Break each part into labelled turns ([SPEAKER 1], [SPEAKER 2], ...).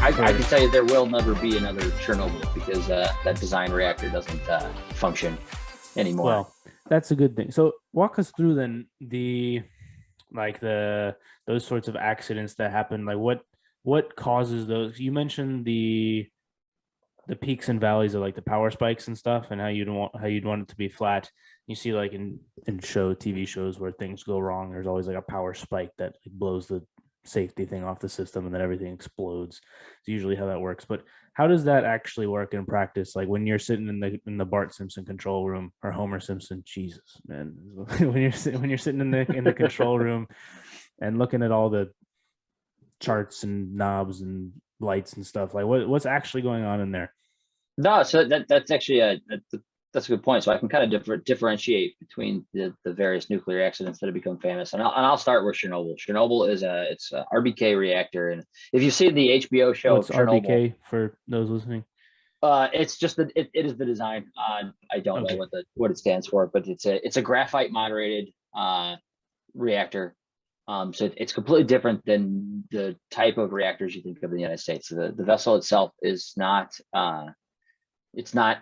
[SPEAKER 1] I can tell you there will never be another Chernobyl because that design reactor doesn't function anymore.
[SPEAKER 2] Well, that's a good thing. So walk us through then the those sorts of accidents that happen. Like what causes those? You mentioned the peaks and valleys of like the power spikes and stuff, and how you'd want it to be flat. You see like in TV shows where things go wrong, there's always like a power spike that like blows the safety thing off the system and then everything explodes. It's usually how that works. But how does that actually work in practice? Like when you're sitting in the Bart Simpson control room, or Homer Simpson, Jesus, man. When you're sitting in the control room and looking at all the charts and knobs and lights and stuff, like what's actually going on in there?
[SPEAKER 1] No, so that's actually that's a good point. So I can kind of differentiate between the various nuclear accidents that have become famous, and I'll start with Chernobyl. Chernobyl is a RBK reactor, and if you've seen the HBO show
[SPEAKER 2] What's
[SPEAKER 1] Chernobyl,
[SPEAKER 2] RBK for those listening?
[SPEAKER 1] it's just it is the design. I don't know
[SPEAKER 2] Okay.
[SPEAKER 1] what it stands for, but it's a graphite moderated reactor. So it's completely different than the type of reactors you think of in the United States. So the vessel itself is not it's not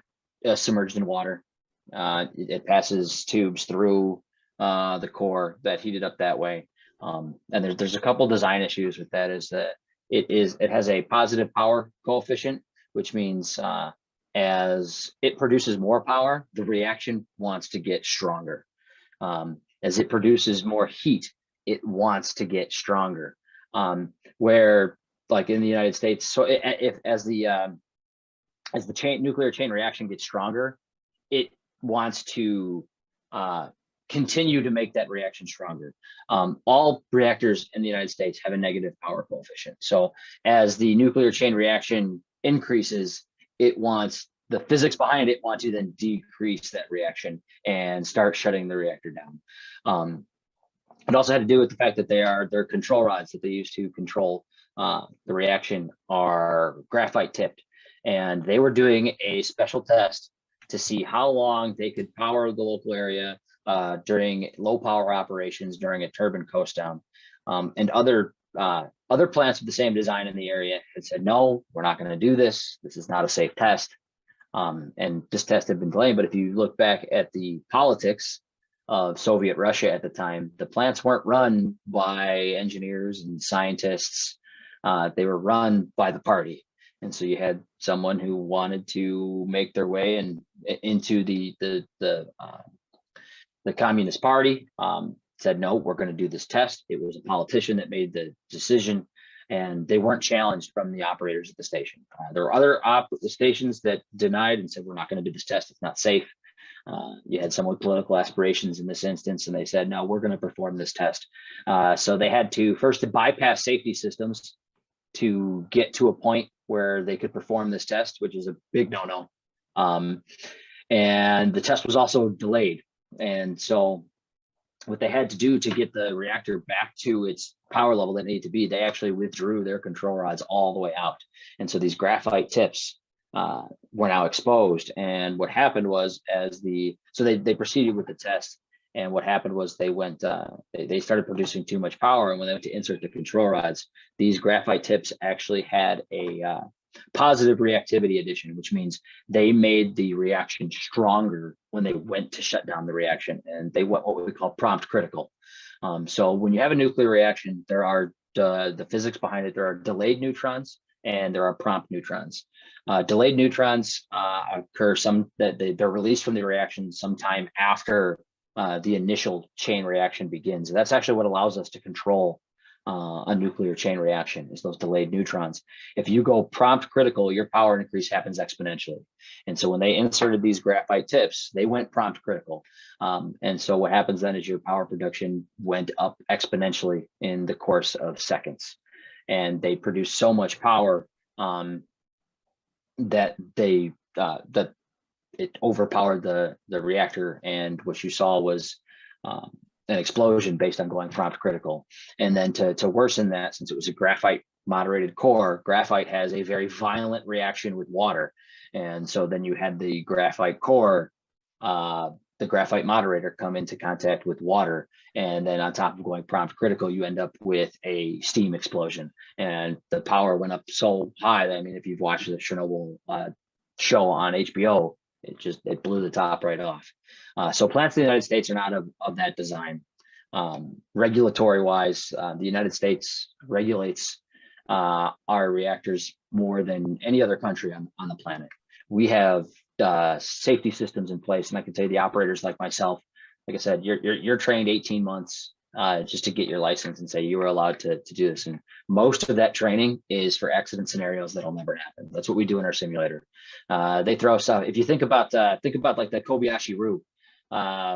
[SPEAKER 1] submerged in water. It passes tubes through the core that heated up that way. And there's a couple design issues with that. Is that it has a positive power coefficient, which means as it produces more power, the reaction wants to get stronger. As it produces more heat, it wants to get stronger. Where like in the United States, so if as the nuclear chain reaction gets stronger, it wants to continue to make that reaction stronger. All reactors in the United States have a negative power coefficient. So as the nuclear chain reaction increases, it wants the physics behind it want to then decrease that reaction and start shutting the reactor down. It also had to do with the fact that their control rods that they use to control the reaction are graphite tipped, and they were doing a special test to see how long they could power the local area during low power operations during a turbine coast down. And other plants with the same design in the area had said, no, we're not going to do this. This is not a safe test. And this test had been delayed. But if you look back at the politics of Soviet Russia at the time, the plants weren't run by engineers and scientists. They were run by the party. And so you had someone who wanted to make their way into the Communist Party, said, no, we're going to do this test. It was a politician that made the decision, and they weren't challenged from the operators at the station. There were other stations that denied and said, we're not going to do this test. It's not safe. You had some with political aspirations in this instance, and they said, no, we're going to perform this test. So they had to bypass safety systems to get to a point where they could perform this test, which is a big no-no. And the test was also delayed. And so what they had to do to get the reactor back to its power level that it needed to be, they actually withdrew their control rods all the way out. And so these graphite tips were now exposed. And what happened was they proceeded with the test. And what happened was they started producing too much power. And when they went to insert the control rods, these graphite tips actually had a positive reactivity addition, which means they made the reaction stronger when they went to shut down the reaction. And they went what we call prompt critical. So when you have a nuclear reaction, there are the physics behind it. There are delayed neutrons and there are prompt neutrons. Delayed neutrons occur they're released from the reaction sometime after the initial chain reaction begins. And that's actually what allows us to control a nuclear chain reaction, is those delayed neutrons. If you go prompt critical, your power increase happens exponentially. And so when they inserted these graphite tips, they went prompt critical. And so what happens then is your power production went up exponentially in the course of seconds. And they produced so much power that it overpowered the reactor, and what you saw was an explosion based on going prompt critical. And then to worsen that, since it was a graphite moderated core, graphite has a very violent reaction with water. And so then you had the graphite core the graphite moderator come into contact with water. And then on top of going prompt critical, you end up with a steam explosion. And the power went up so high that, I mean, if you've watched the Chernobyl show on HBO, it blew the top right off. So plants in the United States are not of that design. Regulatory wise, the United States regulates our reactors more than any other country on the planet. We have safety systems in place, and I can tell you the operators like myself, like I said, you're trained 18 months just to get your license and say you were allowed to do this. And most of that training is for accident scenarios that'll never happen. That's what we do in our simulator. They throw stuff. If you think about like the Kobayashi Roo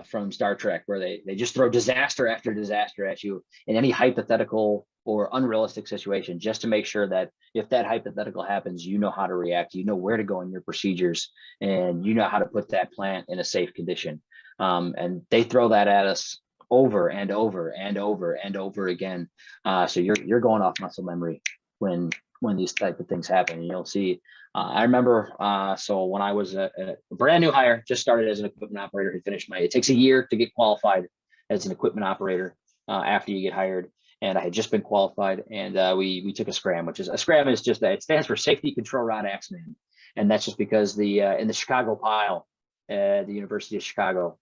[SPEAKER 1] from Star Trek, where they just throw disaster after disaster at you in any hypothetical or unrealistic situation, just to make sure that if that hypothetical happens, you know how to react, you know where to go in your procedures, and you know how to put that plant in a safe condition. And they throw that at us over and over and over and over again. So you're going off muscle memory when these type of things happen. And you'll see. I remember, so when I was a brand new hire, just started as an equipment operator, it takes a year to get qualified as an equipment operator after you get hired. And I had just been qualified, and we took a SCRAM, which is a SCRAM is just that it stands for Safety Control Rod Axeman. And that's just because in the Chicago pile, the University of Chicago,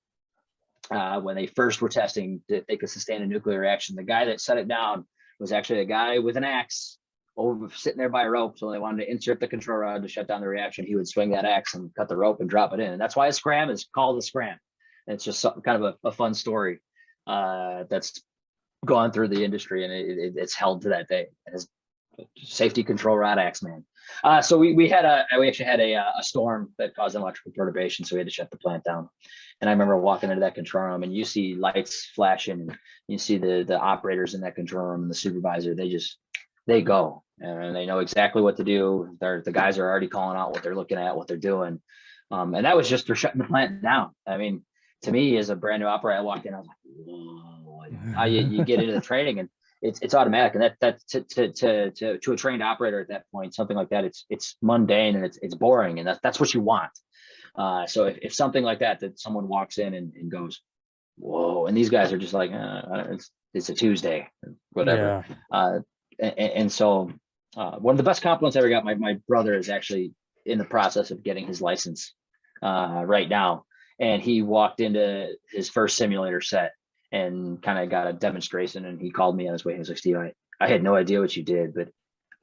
[SPEAKER 1] when they first were testing that they could sustain a nuclear reaction, the guy that set it down was actually a guy with an axe over sitting there by a rope. So they wanted to insert the control rod to shut down the reaction. He would swing that axe and cut the rope and drop it in. And that's why a SCRAM is called a SCRAM. And it's just something kind of a fun story that's gone through the industry, and it's held to that day as Safety Control Rod Axeman. So we actually had a storm that caused electrical perturbation, so we had to shut the plant down. And I remember walking into that control room, and you see lights flashing, and you see the operators in that control room and the supervisor. They go, and they know exactly what to do. The guys are already calling out what they're looking at, what they're doing, and that was just for shutting the plant down. I mean, to me, as a brand new operator, I walked in, I was like, whoa, how you get into the training, and it's automatic. And that's to a trained operator at that point, something like that, it's mundane and it's boring, and that's what you want. So if something like that someone walks in and goes, whoa, and these guys are just like, it's a Tuesday, whatever. Yeah. And so one of the best compliments I ever got, my brother is actually in the process of getting his license right now. And he walked into his first simulator set and kind of got a demonstration. And he called me on his way. He was like, Steve, I had no idea what you did, but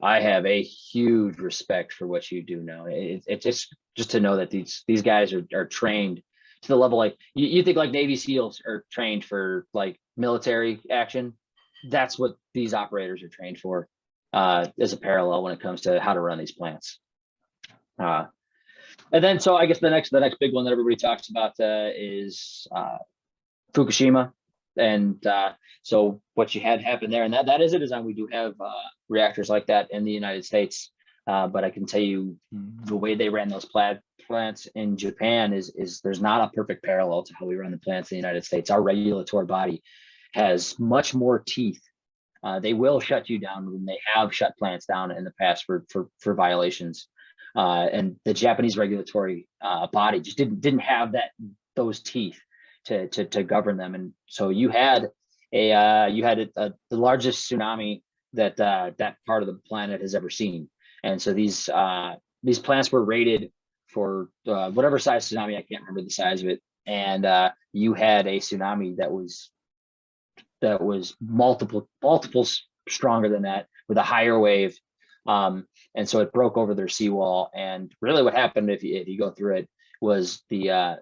[SPEAKER 1] I have a huge respect for what you do now. It's just to know that these guys are trained to the level, like you think like Navy SEALs are trained for like military action. That's what these operators are trained for as a parallel when it comes to how to run these plants. And then, so I guess the next big one that everybody talks about is Fukushima. And so what you had happen there, and that is a design. We do have reactors like that in the United States, but I can tell you the way they ran those plants in Japan is there's not a perfect parallel to how we run the plants in the United States. Our regulatory body has much more teeth. They will shut you down, when they have shut plants down in the past for violations. And the Japanese regulatory body just didn't have those teeth to govern them. And so you had the largest tsunami that that part of the planet has ever seen. And so these plants were rated for whatever size tsunami, I can't remember the size of it. And you had a tsunami that was multiples stronger than that, with a higher wave. And so it broke over their seawall. And really what happened, if you go through it, was the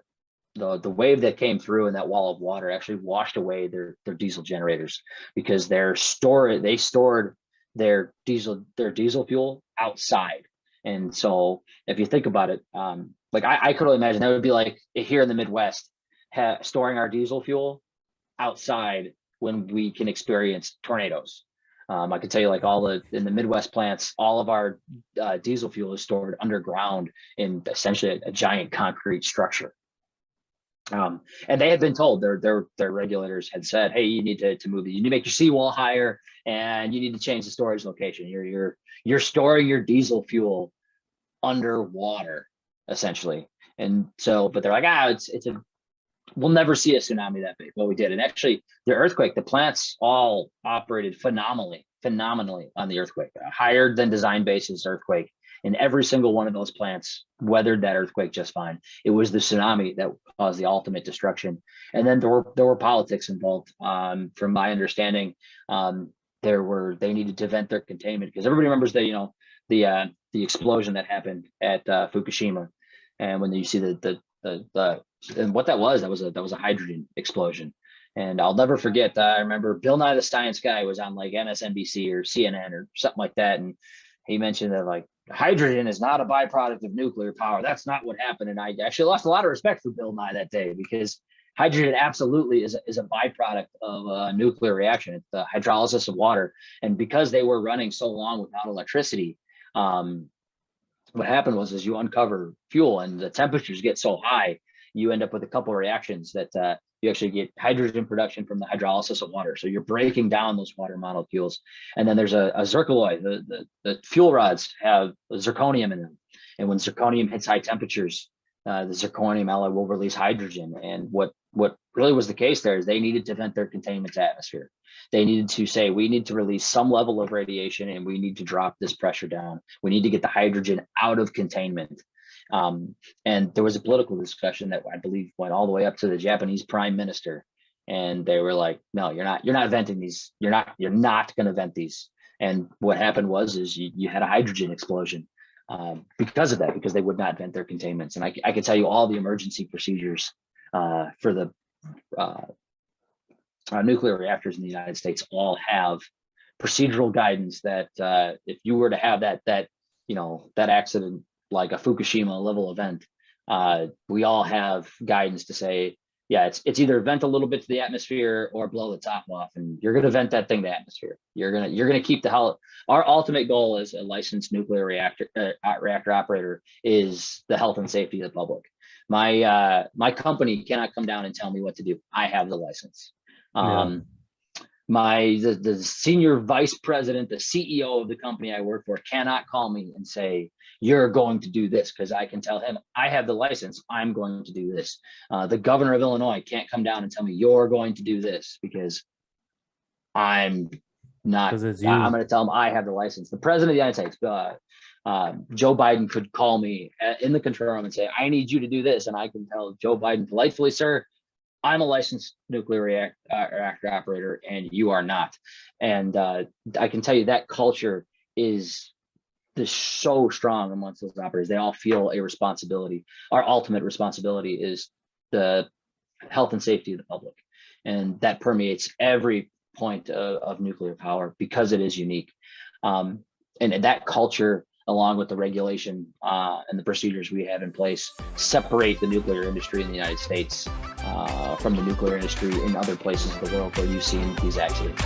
[SPEAKER 1] wave that came through in that wall of water actually washed away their diesel generators, because they stored their diesel fuel outside. And so if you think about it, like I could only imagine that would be like here in the Midwest, storing our diesel fuel outside when we can experience tornadoes. I can tell you, like in the Midwest plants, all of our diesel fuel is stored underground in essentially a giant concrete structure. And they had been told, their regulators had said, hey, you need to move it. You need to make your seawall higher, and you need to change the storage location. You're storing your diesel fuel underwater, essentially. And so, but they're like, it's we'll never see a tsunami that big. Well, we did. And actually, the earthquake, the plants all operated phenomenally on the earthquake, a higher than design basis earthquake. And every single one of those plants weathered that earthquake just fine. It was the tsunami that caused the ultimate destruction. And then there were politics involved. From my understanding, they needed to vent their containment because everybody remembers the explosion that happened at Fukushima. And when you see the and what that was a hydrogen explosion. And I'll never forget, I remember Bill Nye the Science Guy was on like MSNBC or CNN or something like that, and he mentioned that like hydrogen is not a byproduct of nuclear power. That's not what happened. And I actually lost a lot of respect for Bill Nye that day, because hydrogen absolutely is a byproduct of a nuclear reaction. It's the hydrolysis of water. And because they were running so long without electricity, what happened was you uncover fuel and the temperatures get so high, you end up with a couple of reactions that you actually get hydrogen production from the hydrolysis of water. So you're breaking down those water molecules. And then there's a zircaloy. The fuel rods have zirconium in them. And when zirconium hits high temperatures, the zirconium alloy will release hydrogen. And what really was the case there is they needed to vent their containment to atmosphere. They needed to say, we need to release some level of radiation and we need to drop this pressure down. We need to get the hydrogen out of containment. And there was a political discussion that I believe went all the way up to the Japanese prime minister. And they were like, no, you're not venting these. You're not going to vent these. And what happened was you had a hydrogen explosion because of that, because they would not vent their containments. And I can tell you all the emergency procedures for the nuclear reactors in the United States all have procedural guidance that if you were to have that accident, like a Fukushima level event, we all have guidance to say, yeah, it's either vent a little bit to the atmosphere or blow the top off, and you're going to vent that thing to atmosphere. You're going to keep the health. Our ultimate goal as a licensed nuclear reactor operator is the health and safety of the public. My company cannot come down and tell me what to do. I have the license. The senior vice president, the CEO of the company I work for, cannot call me and say, you're going to do this, because I can tell him I have the license. I'm going to do this. The governor of Illinois can't come down and tell me you're going to do this, because I'm not. I'm going to tell him I have the license. The president of the United States, Joe Biden, could call me in the control room and say, I need you to do this. And I can tell Joe Biden politely, sir, I'm a licensed nuclear reactor operator and you are not. And I can tell you that culture is so strong amongst those operators. They all feel a responsibility. Our ultimate responsibility is the health and safety of the public. And that permeates every point of nuclear power because it is unique. And that culture, along with the regulation and the procedures we have in place, separate the nuclear industry in the United States from the nuclear industry in other places of the world where you've seen these accidents.